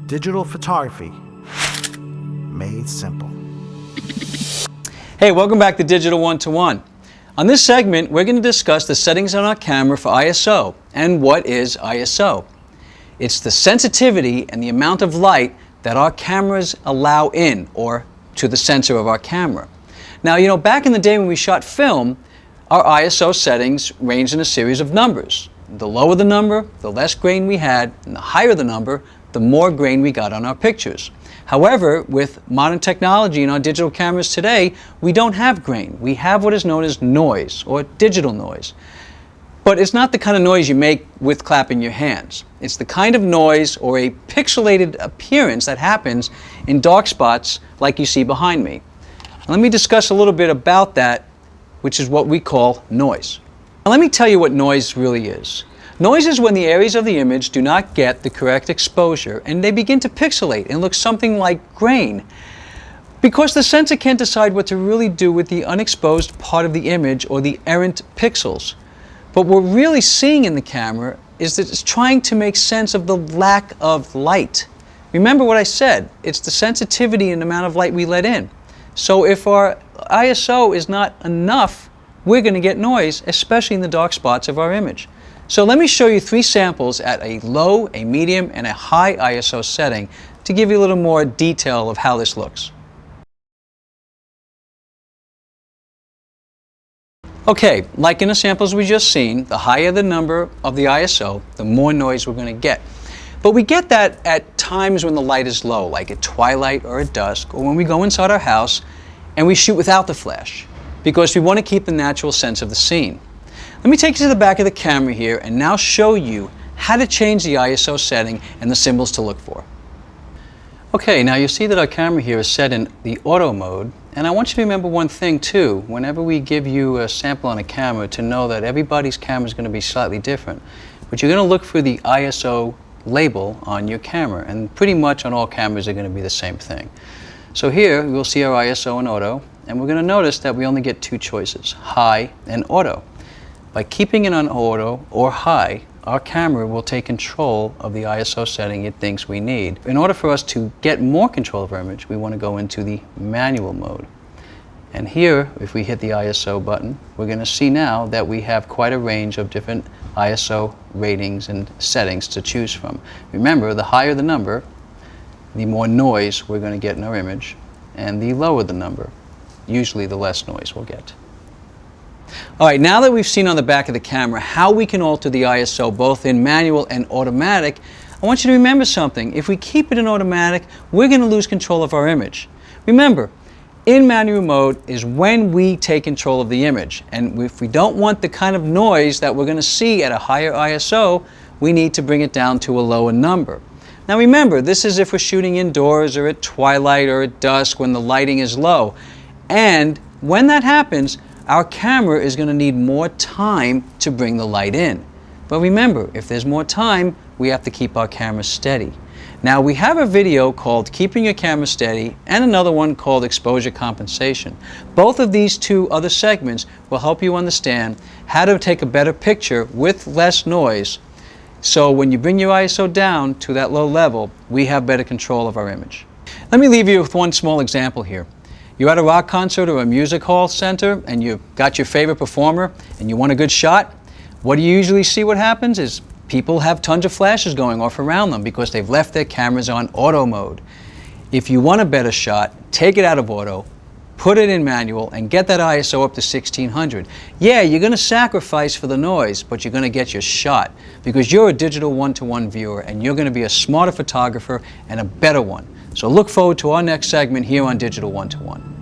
Digital photography made simple. Hey, welcome back to Digital 1-to-1. On this segment, we're going to discuss the settings on our camera for ISO. And what is ISO? It's the sensitivity and the amount of light that our cameras allow in, or to the sensor of our camera. Now, you know, back in the day when we shot film, our ISO settings ranged in a series of numbers. The lower the number, the less grain we had, and the higher the number, the more grain we got on our pictures. However, with modern technology in our digital cameras today, we don't have grain. We have what is known as noise, or digital noise. But it's not the kind of noise you make with clapping your hands. It's the kind of noise or a pixelated appearance that happens in dark spots like you see behind me. Let me discuss a little bit about that, which is what we call noise. Now, let me tell you what noise really is. Noise is when the areas of the image do not get the correct exposure and they begin to pixelate and look something like grain, because the sensor can't decide what to really do with the unexposed part of the image or the errant pixels. But what we're really seeing in the camera is that it's trying to make sense of the lack of light. Remember what I said, it's the sensitivity and amount of light we let in. So if our ISO is not enough, we're going to get noise, especially in the dark spots of our image. So let me show you 3 samples at a low, a medium, and a high ISO setting to give you a little more detail of how this looks. Okay, like in the samples we just seen, the higher the number of the ISO, the more noise we're going to get. But we get that at times when the light is low, like at twilight or at dusk, or when we go inside our house and we shoot without the flash, because we want to keep the natural sense of the scene. Let me take you to the back of the camera here and now show you how to change the ISO setting and the symbols to look for. Okay, now you see that our camera here is set in the auto mode, and I want you to remember one thing too, whenever we give you a sample on a camera, to know that everybody's camera is going to be slightly different. But you're going to look for the ISO label on your camera, and pretty much on all cameras are going to be the same thing. So here we'll see our ISO in auto, and we're going to notice that we only get 2 choices, high and auto. By keeping it on auto or high, our camera will take control of the ISO setting it thinks we need. In order for us to get more control of our image, we want to go into the manual mode. And here, if we hit the ISO button, we're going to see now that we have quite a range of different ISO ratings and settings to choose from. Remember, the higher the number, the more noise we're going to get in our image, and the lower the number, usually the less noise we'll get. All right, now that we've seen on the back of the camera how we can alter the ISO both in manual and automatic, I want you to remember something. If we keep it in automatic, we're going to lose control of our image. Remember, in manual mode is when we take control of the image, and if we don't want the kind of noise that we're going to see at a higher ISO, we need to bring it down to a lower number. Now remember, this is if we're shooting indoors or at twilight or at dusk when the lighting is low. And when that happens, our camera is going to need more time to bring the light in. But remember, if there's more time, we have to keep our camera steady. Now we have a video called Keeping Your Camera Steady and another one called Exposure Compensation. Both of these 2 other segments will help you understand how to take a better picture with less noise. So when you bring your ISO down to that low level, we have better control of our image. Let me leave you with one small example here. You're at a rock concert or a music hall center and you've got your favorite performer and you want a good shot. What do you usually see what happens is people have tons of flashes going off around them because they've left their cameras on auto mode. If you want a better shot, take it out of auto, put it in manual, and get that ISO up to 1600. Yeah, you're going to sacrifice for the noise, but you're going to get your shot because you're a digital 1-to-1 viewer and you're going to be a smarter photographer and a better one. So look forward to our next segment here on Digital 1-to-1.